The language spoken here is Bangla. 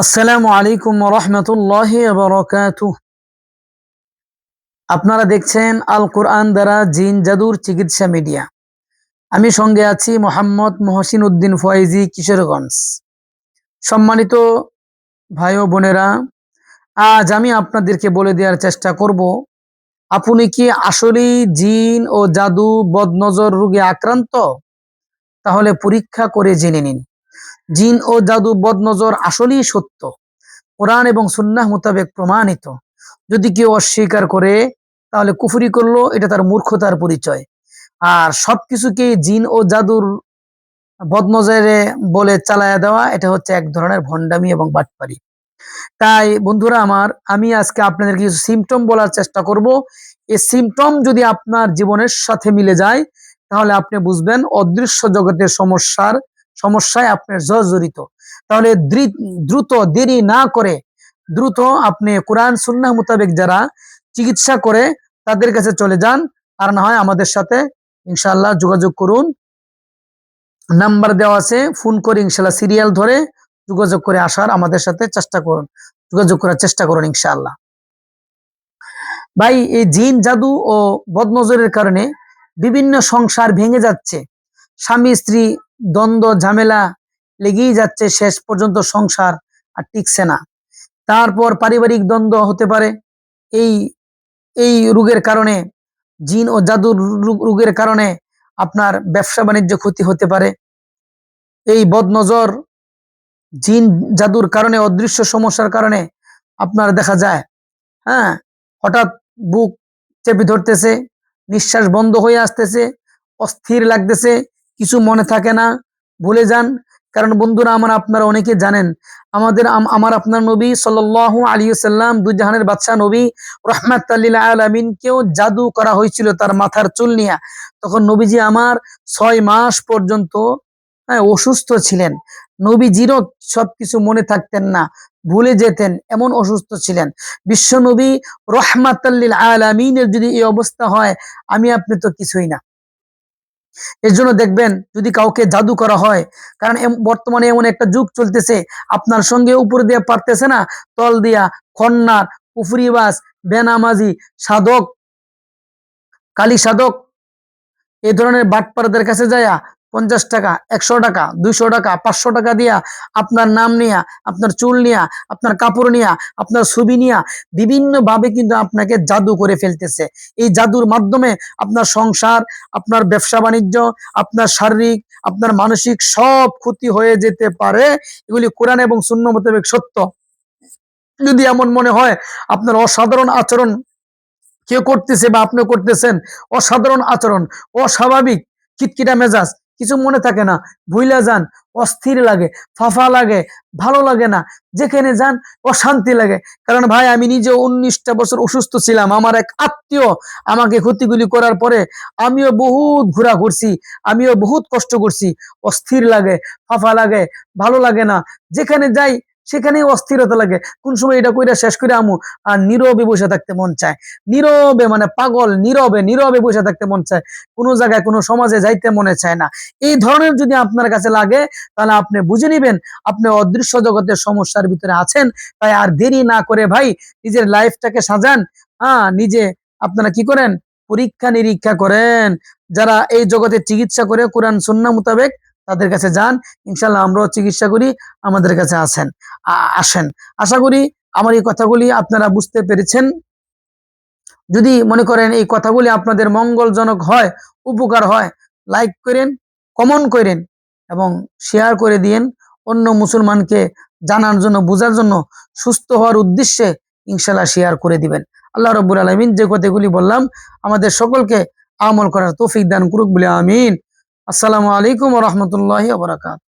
আসসালামু আলাইকুম ওয়া রাহমাতুল্লাহি ওয়া বারাকাতুহু। আপনারা দেখছেন আল কোরআন দ্বারা জিন জাদুর চিকিৎসা মিডিয়া। আমি সঙ্গে আছি মোহাম্মদ মহসিন উদ্দিন ফয়েজি, কিশোরগঞ্জ। সম্মানিত ভাই ও বোনেরা, আজ আমি আপনাদেরকে বলে দেওয়ার চেষ্টা করব, আপনি কি আসলেই জিন ও জাদু বদনজর রোগে আক্রান্ত? তাহলে পরীক্ষা করে জেনে নিন। জিন ও জাদু বদনজর আসলেই সত্য, কোরআন এবং সুন্নাহ মোতাবেক প্রমাণিত। যদি কেউ অস্বীকার করে তাহলে কুফরি করলো, এটা তার মূর্খতার পরিচয়। আর সবকিছুকে জিন ও জাদুর বদনজরে বলে চালায়া দেওয়া, এটা হচ্ছে এক ধরনের ভণ্ডামি এবং বাটপারি। তাই বন্ধুরা আমার, আমি আজকে আপনাদের কিছু সিমটম বলার চেষ্টা করব। এই সিমটম যদি আপনার জীবনের সাথে মিলে যায় তাহলে আপনি বুঝবেন অদৃশ্য জগতের সমস্যায় আপনি জর্জরিত। তাহলে দ্রুত দেরি না করে দ্রুত আপনি কোরআন সুন্নাহ মোতাবেক যারা চিকিৎসা করে তাদের কাছে চলে যান, আর না হয় আমাদের সাথে ইনশাআল্লাহ যোগাযোগ করুন। নাম্বার দেওয়া আছে, ফোন করে ইনশাআল্লাহ সিরিয়াল ধরে যোগাযোগ করে আসার আমাদের সাথে যোগাযোগ করার চেষ্টা করুন ইনশাআল্লাহ। ভাই, এই জিন জাদু ও বদনজরের কারণে বিভিন্ন সংসার ভেঙে যাচ্ছে। স্বামী স্ত্রী দ্বন্দ্ব ঝামেলা লেগেই যাচ্ছে, শেষ পর্যন্ত সংসার আর টিকছে না। তারপর পারিবারিক দ্বন্দ্ব হতে পারে এই এই রোগের কারণে। জিন ও জাদুর রোগের কারণে আপনার ব্যবসা বাণিজ্য ক্ষতি হতে পারে। এই বদনজর জিন জাদুর কারণে, অদৃশ্য সমস্যার কারণে আপনার দেখা যায়, হ্যাঁ, হঠাৎ বুক চেপে ধরতেছে, নিঃশ্বাস বন্ধ হয়ে আসতেছে, অস্থির লাগতেছে, কিছু মনে থাকে না, ভুলে যান। কারণ বন্ধুরা আমার, আপনারা অনেকে জানেন আমার আপনার নবী সাল্লাল্লাহু আলাইহি ওয়াসাল্লাম, দুই জাহানের বাদশা নবী রাহমাতাল লিল আলামিনকেও জাদু করা হয়েছিল তার মাথার চুল নিয়ে। তখন নবীজি আমার 6 মাস পর্যন্ত অসুস্থ ছিলেন। নবীজিরও সবকিছু মনে থাকতেন না, ভুলে যেতেন, এমন অসুস্থ ছিলেন। বিশ্ব নবী রাহমাতাল লিল আলামিনের যদি এই অবস্থা হয়, আমি আপনি তো কিছুই না। এর জন্য দেখবেন যদি কাউকে জাদু করা হয়, কারণ বর্তমানে এমন একটা যুগ চলতেছে, আপনার সঙ্গে উপর দিয়ে পারতেছে না, তল দিয়া খন্নার, কুফরিবাজ, বেনামাজি, সাধক, কালী সাধক, এই ধরনের বাটপারদের কাছে যায়া 50 টাকা, 100 টাকা, 200 টাকা, 500 টাকা দিয়া আপনার নাম নিয়া, আপনার চুল নিয়া, আপনার কাপড় নিয়া, আপনার ছবি নিয়া বিভিন্ন ভাবে কিন্তু আপনাকে জাদু করে ফেলতেছে। এই জাদুর মাধ্যমে আপনার সংসার, আপনার ব্যবসা বাণিজ্য, আপনার শারীরিক, আপনার মানসিক সব ক্ষতি হয়ে যেতে পারে। এগুলি কোরআন এবং সুন্নাহ মোতাবেক সত্য। যদি এমন মনে হয় আপনার অসাধারণ আচরণ কেউ করতেছে বা আপনি করতেছেন, অসাধারণ আচরণ, অস্বাভাবিক, খিটখিটা মেজাজ, কিছু মনে থাকে না, ভুইলা যান, অস্থির লাগে, ফাফা লাগে, ভালো লাগে না, যেখানে যান অশান্তি লাগে। কারণ ভাই, আমি নিজে 19টা বছর অসুস্থ ছিলাম। আমার এক আত্মীয় আমাকে ক্ষতিগুলি করার পরে আমিও বহুত ঘোরা ঘুরছি, আমিও বহুত কষ্ট করছি। অস্থির লাগে, ফাফা লাগে, ভালো লাগে না, যেখানে যাই সেখানেই অস্থিরতা লাগে। কোন সময় এটা কইরা শেষ করে আমু, আর নীরবে বসে থাকতে মন চায়। নীরবে মানে পাগল, নীরবে বসে থাকতে মন চায়, কোনো জায়গায় কোনো সমাজে যাইতে মনে চায় না। এই ধরনের যদি আপনার কাছে লাগে তাহলে আপনি বুঝে নিবেন আপনি অদৃশ্য জগতের সমস্যার ভিতরে আছেন। তাই আর দেরি না করে ভাই নিজের লাইফটাকে সাজান। নিজে আপনারা কি করেন, পরীক্ষা নিরীক্ষা করেন। যারা এই জগতের চিকিৎসা করে কোরআন সুন্নাহ মোতাবেক, তাদের কাছে যান। ইনশাল্লাহ আমরাও চিকিৎসা করি, আমাদের কাছে আসেন। আশা করি আমার এই কথাগুলি আপনারা বুঝতে পেরেছেন। যদি মনে করেন এই কথাগুলি আপনাদের মঙ্গলজনক হয়, উপকার হয়, লাইক করেন, কমেন্ট করেন এবং শেয়ার করে দিয়েন অন্য মুসলমানকে জানার জন্য, বোঝার জন্য, সুস্থ হওয়ার উদ্দেশ্যে ইনশাল্লাহ শেয়ার করে দিবেন। আল্লাহ রাব্বুল আলামিন যে কথাগুলি বললাম আমাদের সকলকে আমল করার তৌফিক দান করুক বলে আমিন। আসসালামু আলাইকুম ওয়া রাহমাতুল্লাহি ওয়া বারাকাতুহু।